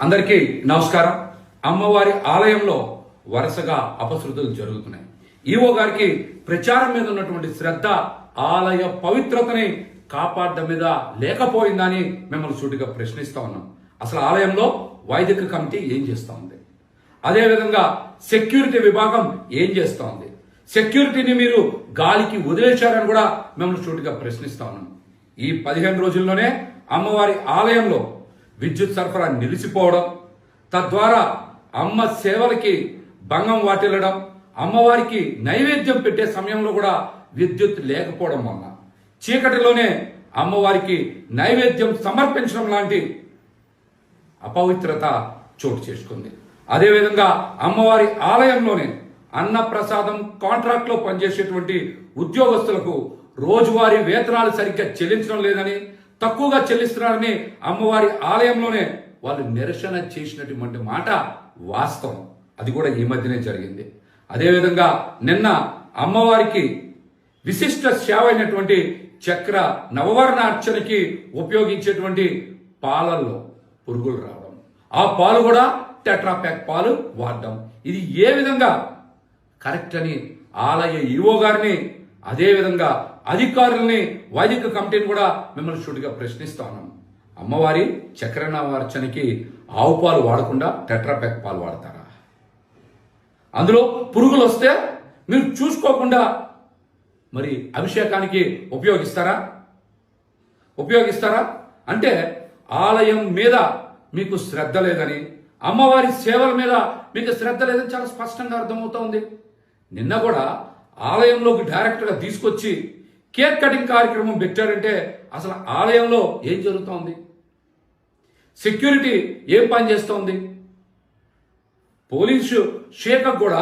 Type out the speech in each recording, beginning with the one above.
అందరికీ నమస్కారం. అమ్మవారి ఆలయంలో వరుసగా అపశృతులు జరుగుతున్నాయి. ఈవో గారికి ప్రచారం మీద ఉన్నటువంటి శ్రద్ధ ఆలయ పవిత్రతని కాపాడడం మీద లేకపోయిందని మిమ్మల్ని సూటిగా ప్రశ్నిస్తా ఉన్నాం. అసలు ఆలయంలో వైదిక కమిటీ ఏం చేస్తా ఉంది? అదేవిధంగా సెక్యూరిటీ విభాగం ఏం చేస్తా ఉంది? సెక్యూరిటీని మీరు గాలికి వదిలేశారని కూడా మిమ్మల్ని సూటిగా ప్రశ్నిస్తా ఉన్నాం. ఈ 15 రోజుల్లోనే అమ్మవారి ఆలయంలో విద్యుత్ సరఫరా నిలిచిపోవడం, తద్వారా అమ్మ సేవలకి భంగం వాటిల్లడం, అమ్మవారికి నైవేద్యం పెట్టే సమయంలో కూడా విద్యుత్ లేకపోవడం వల్ల చీకటిలోనే అమ్మవారికి నైవేద్యం సమర్పించడం లాంటి అపవిత్రత చోటు చేసుకుంది. అదేవిధంగా అమ్మవారి ఆలయంలోనే అన్నప్రసాదం కాంట్రాక్ట్లో పనిచేసేటువంటి ఉద్యోగస్తులకు రోజువారీ వేతనాలు సరిగ్గా చెల్లించడం లేదని, తక్కువగా చెల్లిస్తున్నారని అమ్మవారి ఆలయంలోనే వాళ్ళు నిరసన చేసినటువంటి మాట వాస్తవం. అది కూడా ఈ మధ్యనే జరిగింది. అదేవిధంగా నిన్న అమ్మవారికి విశిష్ట సేవ అయినటువంటి చక్ర నవవర్ణ అర్చనకి ఉపయోగించేటువంటి పాలల్లో పురుగులు రావడం, ఆ పాలు కూడా టెట్రాప్యాక్ పాలు వాడడం, ఇది ఏ విధంగా కరెక్ట్ అని ఆలయ ఈవో గారిని, అదేవిధంగా అధికారుల్ని, వైదిక కమిటీని కూడా మిమ్మల్ని సూటిగా ప్రశ్నిస్తా ఉన్నాం. అమ్మవారి చక్రనవర్చనకి ఆవు పాలు వాడకుండా టెట్రాప్యాక్ పాలు వాడతారా? అందులో పురుగులు వస్తే మీరు చూసుకోకుండా మరి అభిషేకానికి ఉపయోగిస్తారా? అంటే ఆలయం మీద మీకు శ్రద్ధ లేదని, అమ్మవారి సేవల మీద మీకు శ్రద్ధ లేదని చాలా స్పష్టంగా అర్థమవుతోంది. నిన్న కూడా ఆలయంలోకి డైరెక్ట్గా తీసుకొచ్చి కేక్ కటింగ్ కార్యక్రమం పెట్టారంటే అసలు ఆలయంలో ఏం జరుగుతోంది? సెక్యూరిటీ ఏం పని చేస్తోంది? పోలీసు శాఖ కూడా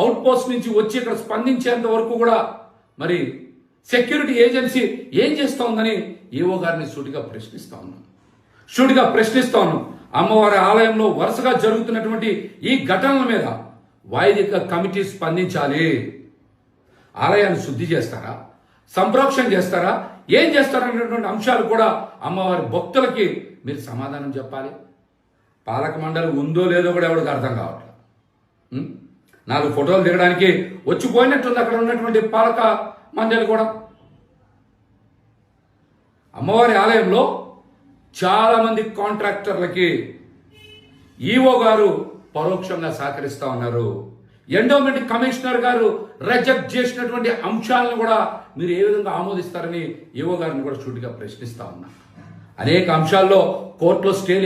అవుట్ పోస్ట్ నుంచి వచ్చి ఇక్కడ స్పందించేంత వరకు కూడా మరి సెక్యూరిటీ ఏజెన్సీ ఏం చేస్తోందని ఈవో గారిని సూటిగా ప్రశ్నిస్తా ఉన్నాం. అమ్మవారి ఆలయంలో వరుసగా జరుగుతున్నటువంటి ఈ ఘటనల మీద వైదిక కమిటీ స్పందించాలి. ఆలయాన్ని శుద్ధి చేస్తారా, సంప్రోక్షణ చేస్తారా, ఏం చేస్తారనేటువంటి అంశాలు కూడా అమ్మవారి భక్తులకి మీరు సమాధానం చెప్పాలి. పాలక మండలి ఉందో లేదో కూడా ఎవరికి అర్థం కావట్లేదు. 4 ఫోటోలు దిగడానికి వచ్చిపోయినట్టుంది అక్కడ ఉన్నటువంటి పాలక మండలి కూడా. అమ్మవారి ఆలయంలో చాలా మంది కాంట్రాక్టర్లకి ఈవో గారు పరోక్షంగా సహకరిస్తా ఉన్నారు. ఎండోమెంట్ కమిషనర్ గారు రిజెక్ట్ చేసినటువంటి అంశాలను కూడా మీరు ఏ విధంగా ఆమోదిస్తారని ఈవో గారిని కూడా సూటిగా ప్రశ్నిస్తా ఉన్నా. అనేక అంశాల్లో కోర్టులో స్టేలు